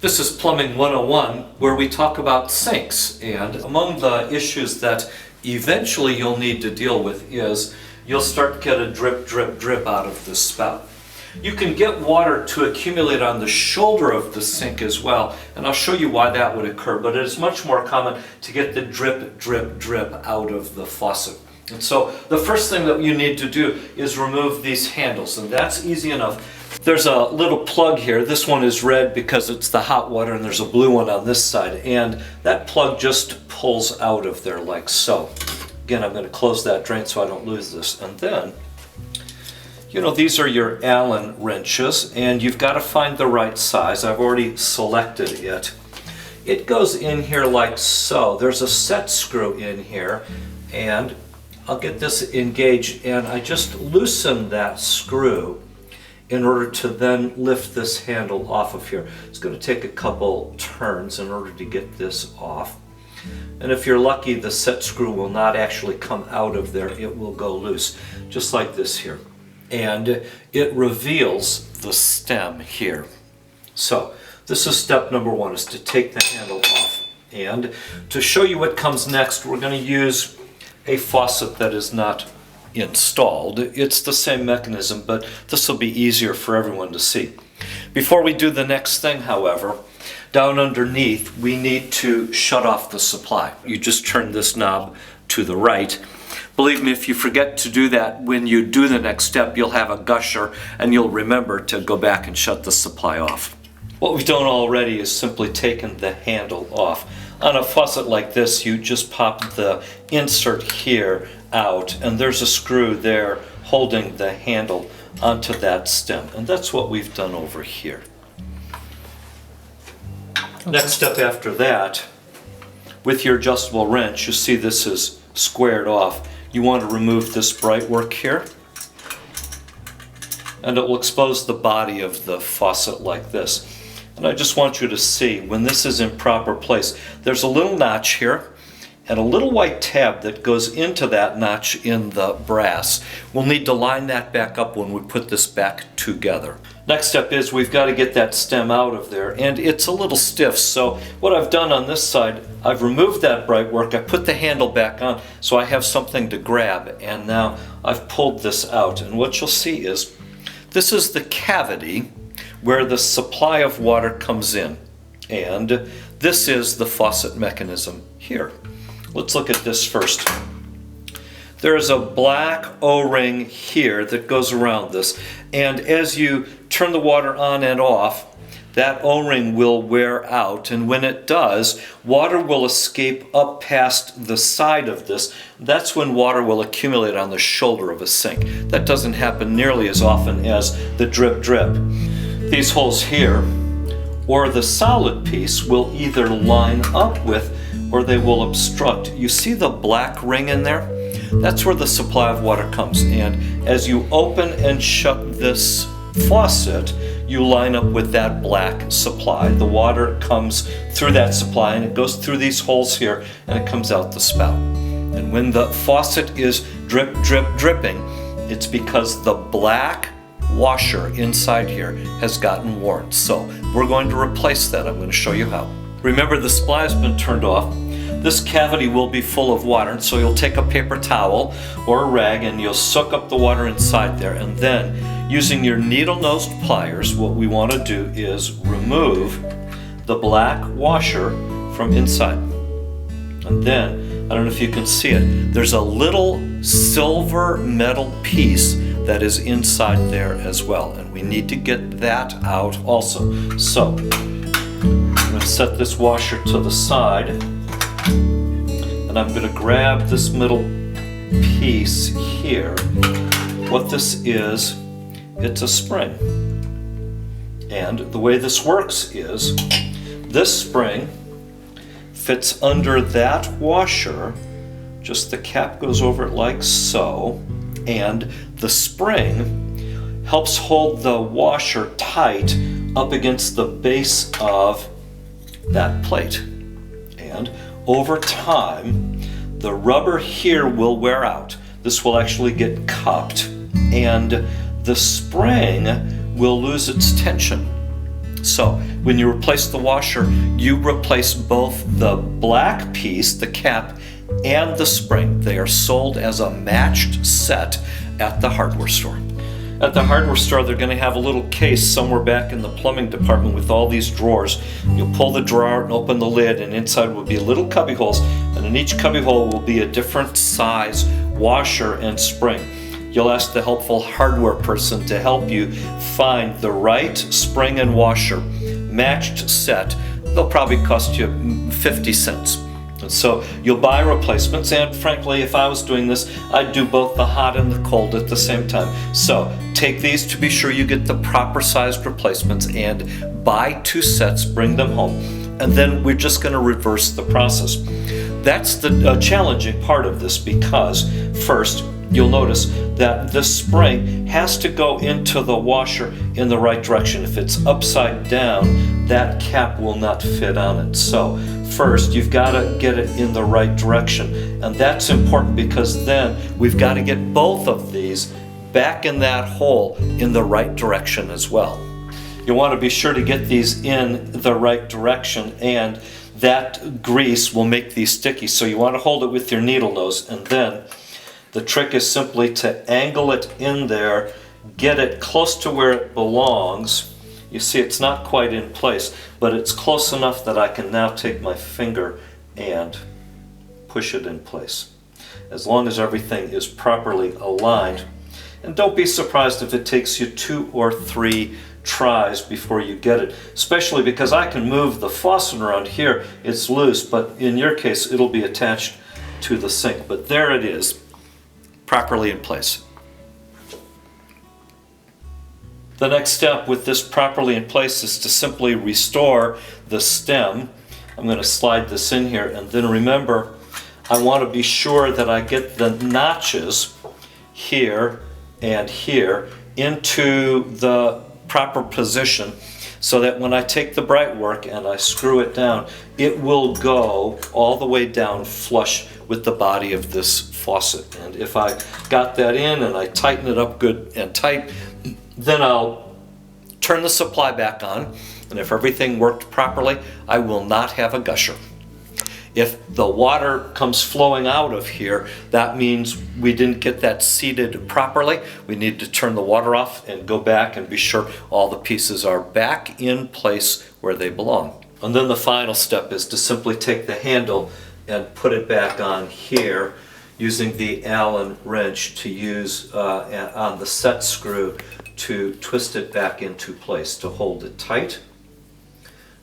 This is Plumbing 101, where we talk about sinks. And among the issues that eventually you'll need to deal with is you'll start to get a drip, drip, drip out of the spout. You can get water to accumulate on the shoulder of the sink as well, and I'll show you why that would occur, but it is much more common to get the drip, drip, drip out of the faucet. And so the first thing that you need to do is remove these handles, and that's easy enough. There's a little plug here. This one is red because it's the hot water, and there's a blue one on this side, and that plug just pulls out of there like so. Again, I'm going to close that drain so I don't lose this. And then, these are your Allen wrenches, and you've got to find the right size. I've already selected it. It goes in here like so. There's a set screw in here, and I'll get this engaged, and I just loosen that screw in order to then lift this handle off of here. It's going to take a couple turns in order to get this off. And if you're lucky, the set screw will not actually come out of there. It will go loose, just like this here. And it reveals the stem here. So this is step number one, is to take the handle off. And to show you what comes next, we're going to use a faucet that is not installed. It's the same mechanism, but this will be easier for everyone to see. Before we do the next thing, however, down underneath we need to shut off the supply. You just turn this knob to the right. Believe me, if you forget to do that when you do the next step, you'll have a gusher and you'll remember to go back and shut the supply off. What we've done already is simply taken the handle off. On a faucet like this, you just pop the insert here out, and there's a screw there holding the handle onto that stem, and that's what we've done over here. Next step after that, with your adjustable wrench, you see this is squared off. You want to remove this bright work here, and it will expose the body of the faucet like this. And I just want you to see, when this is in proper place, there's a little notch here and a little white tab that goes into that notch in the brass. We'll need to line that back up when we put this back together. Next step is we've got to get that stem out of there, and it's a little stiff, so what I've done on this side, I've removed that bright work, I put the handle back on so I have something to grab, and now I've pulled this out, and what you'll see is this is the cavity where the supply of water comes in, and this is the faucet mechanism here. Let's look at this first. There's a black O-ring here that goes around this, and as you turn the water on and off, that O-ring will wear out, and when it does, water will escape up past the side of this. That's when water will accumulate on the shoulder of a sink. That doesn't happen nearly as often as the drip drip. These holes here, or the solid piece, will either line up with or they will obstruct. You see the black ring in there? That's where the supply of water comes, and as you open and shut this faucet, you line up with that black supply. The water comes through that supply, and it goes through these holes here, and it comes out the spout. And when the faucet is drip, drip, dripping, it's because the black washer inside here has gotten worn. So we're going to replace that. I'm going to show you how. Remember, the supply has been turned off. This cavity will be full of water, and so you'll take a paper towel or a rag and you'll soak up the water inside there, and then using your needle-nosed pliers, what we want to do is remove the black washer from inside. And then, I don't know if you can see it, there's a little silver metal piece that is inside there as well, and we need to get that out also. So I'm going to set this washer to the side, and I'm going to grab this middle piece here. What this is, it's a spring, and the way this works is this spring fits under that washer, just the cap goes over it like so, and the spring helps hold the washer tight up against the base of that plate. And over time, the rubber here will wear out. This will actually get cupped, and the spring will lose its tension. So when you replace the washer, you replace both the black piece, the cap, and the spring. They are sold as a matched set at the hardware store. At the hardware store, they're going to have a little case somewhere back in the plumbing department with all these drawers. You'll pull the drawer out and open the lid, and inside will be little cubby holes, and in each cubby hole will be a different size washer and spring. You'll ask the helpful hardware person to help you find the right spring and washer, matched set. They'll probably cost you 50 cents. And so you'll buy replacements, and frankly, if I was doing this, I'd do both the hot and the cold at the same time. So take these to be sure you get the proper sized replacements, and buy 2 sets, bring them home, and then we're just going to reverse the process. That's the challenging part of this, because first, you'll notice that the spring has to go into the washer in the right direction. If it's upside down, that cap will not fit on it. So first, you've got to get it in the right direction. And that's important, because then we've got to get both of these back in that hole in the right direction as well. You want to be sure to get these in the right direction, and that grease will make these sticky. So you want to hold it with your needle nose, and then the trick is simply to angle it in there, get it close to where it belongs. You see, it's not quite in place, but it's close enough that I can now take my finger and push it in place. As long as everything is properly aligned. And don't be surprised if it takes you 2 or 3 tries before you get it, especially because I can move the faucet around here. It's loose, but in your case, it'll be attached to the sink. But there it is, properly in place. The next step with this properly in place is to simply restore the stem. I'm going to slide this in here, and then remember, I want to be sure that I get the notches here and here into the proper position, so that when I take the Brightwork and I screw it down, it will go all the way down flush with the body of this faucet. And if I got that in and I tighten it up good and tight, then I'll turn the supply back on, and if everything worked properly, I will not have a gusher. If the water comes flowing out of here, that means we didn't get that seated properly. We need to turn the water off and go back and be sure all the pieces are back in place where they belong. And then the final step is to simply take the handle and put it back on here, using the Allen wrench to use on the set screw to twist it back into place to hold it tight.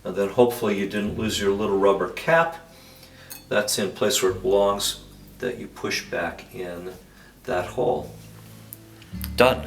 And then hopefully you didn't lose your little rubber cap. That's in place where it belongs, that you push back in that hole. Done.